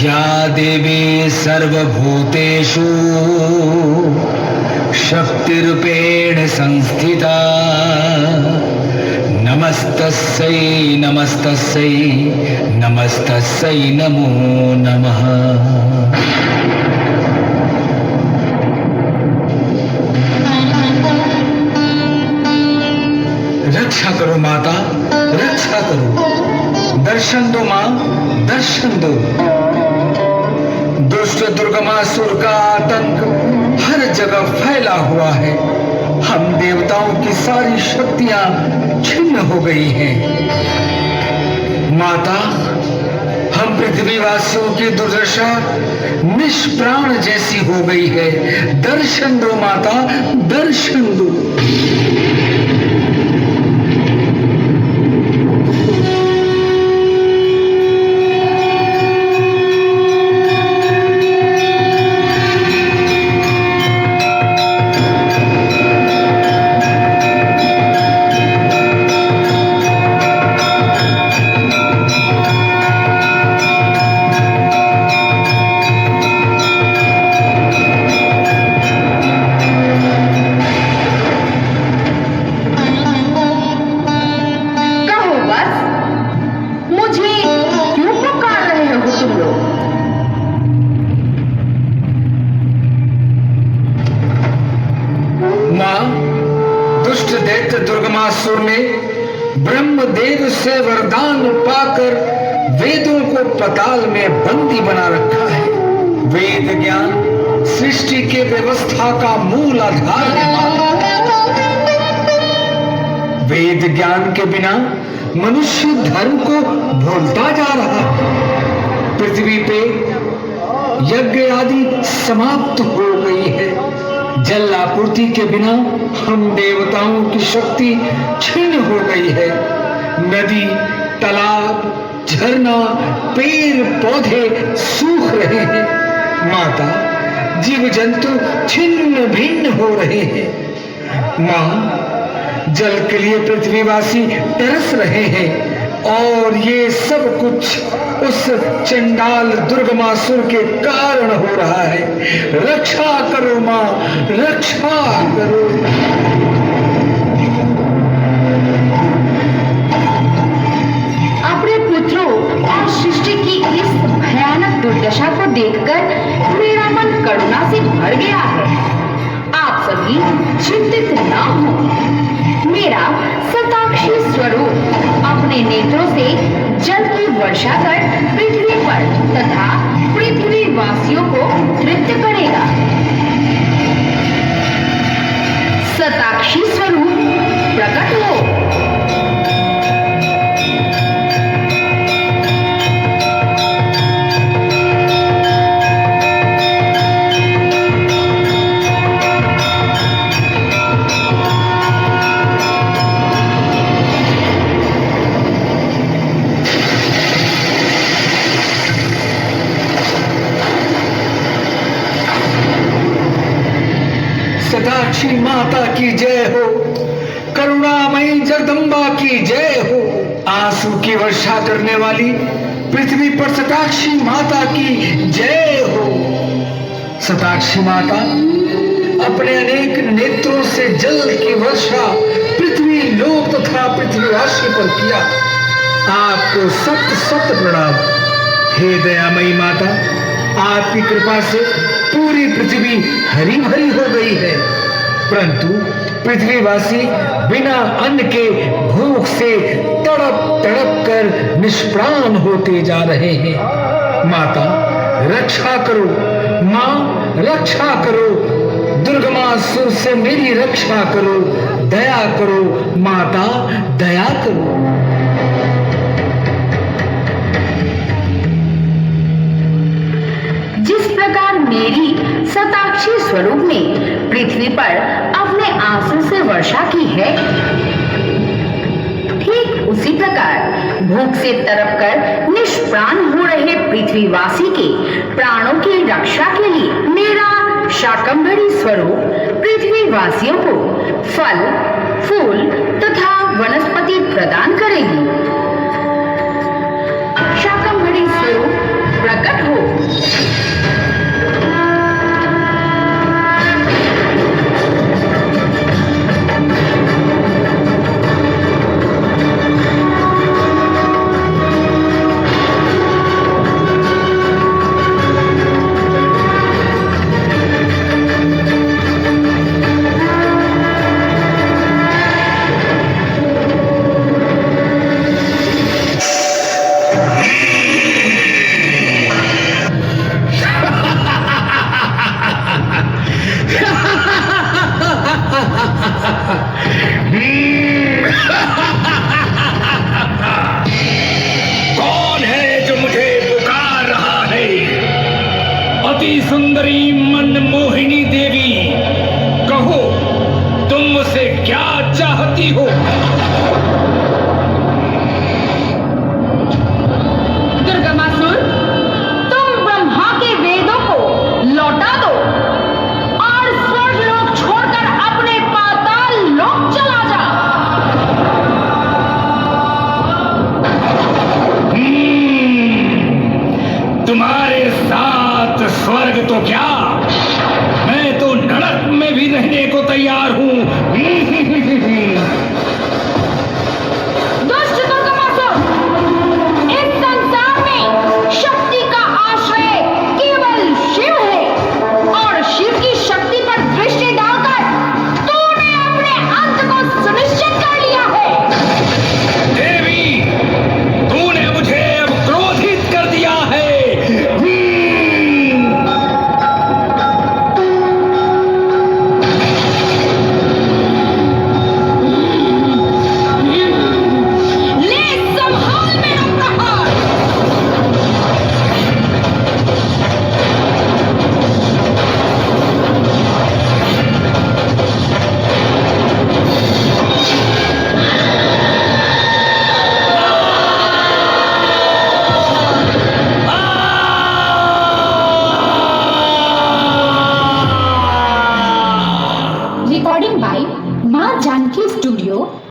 या देवी सर्वभूतेषु शक्तिरूपेण संस्थिता नमस्तस्यै नमस्तस्यै नमस्तस्यै नमो नमः। रक्षा करो माता, रक्षा करो, दर्शन दो मां, दर्शन दो। दुष्ट दुर्गमासुर का आतंक हर जगह फैला हुआ है। हम देवताओं की सारी शक्तियां छिन्न हो गई हैं। माता, हम पृथ्वीवासियों की दुर्दशा निष्प्राण जैसी हो गई है। दर्शन दो माता, दर्शन दो। दुर्गमासुर ने ब्रह्मदेव से वरदान पाकर वेदों को पाताल में बंदी बना रखा है। वेद ज्ञान सृष्टि के व्यवस्था का मूल आधार है। वेद ज्ञान के बिना मनुष्य धर्म को भूलता जा रहा है। पृथ्वी पे यज्ञ आदि समाप्त हो गई है। जल आपूर्ति के बिना हम देवताओं की शक्ति क्षीण हो गई है। नदी, तालाब, झरना, पेड़ पौधे सूख रहे हैं। माता, जीव जंतु छिन्न भिन्न हो रहे हैं। मां, जल के लिए पृथ्वीवासी तरस रहे हैं और ये सब कुछ उस चंडाल दुर्गमासुर के कारण हो रहा है। रक्षा करो मां, रक्षा करो। अपने पुत्रों और सृष्टि की इस भयानक दुर्दशा को देखकर मेरा मन करुणा से भर गया है। आप सभी चिंतित न हो। मेरा सताक्षी स्वरूप अपने नेत्रों से जल की वर्षा कर पृथ्वी पर तथा पृथ्वी वासियों को तृप्त करेगा। सताक्षी स्वरूप प्रकट हो। सताक्षी माता की जय हो, करुणामयी जगदम्बा की जय हो। आंसू की वर्षा करने वाली पृथ्वी पर सताक्षी माता की जय हो। सताक्षी माता अपने अनेक नेत्रों से जल की वर्षा पृथ्वी लोक तथा पृथ्वीवासी पर किया। आपको सत सत प्रणाम। हे दयामयी माता, आपकी कृपा से पूरी पृथ्वी हरी भरी हो गई है, परंतु पृथ्वीवासी बिना अन्न के भूख से तड़प तड़प कर निष्प्राण होते जा रहे हैं। माता, रक्षा करो मां, रक्षा करो। दुर्गमासुर से मेरी रक्षा करो। दया करो माता, दया करो। मेरी सताक्षी स्वरूप ने पृथ्वी पर अपने आंसू से वर्षा की है, ठीक उसी प्रकार भूख से तड़पकर निष्प्राण हो रहे पृथ्वीवासी के प्राणों की रक्षा के लिए मेरा शाकंभरी स्वरूप पृथ्वीवासियों को फल, फूल तथा वनस्पति प्रदान करेगी। शाकंभरी स्वरूप प्रकट हो। क्या चाहती हो? दुर्गमासुर, तुम ब्रह्मा के वेदों को लौटा दो और स्वर्ग लोक छोड़कर अपने पाताल लोक चला जा। तुम्हारे साथ स्वर्ग तो क्या, मैं तो नरक में भी रहने को तैयार हूं। दुष्ट दुर्गमासुर, इस संसार में शक्ति का आश्रय केवल शिव है और शिव की शक्ति पर दृष्टि डालकर तूने अपने अंत को सुनिश्चित कर लिया है। देवी, तूने मुझे अब क्रोधित कर दिया है। ले संभाल मेरा प्रहार। Recording by माँ जानकी स्टूडियो,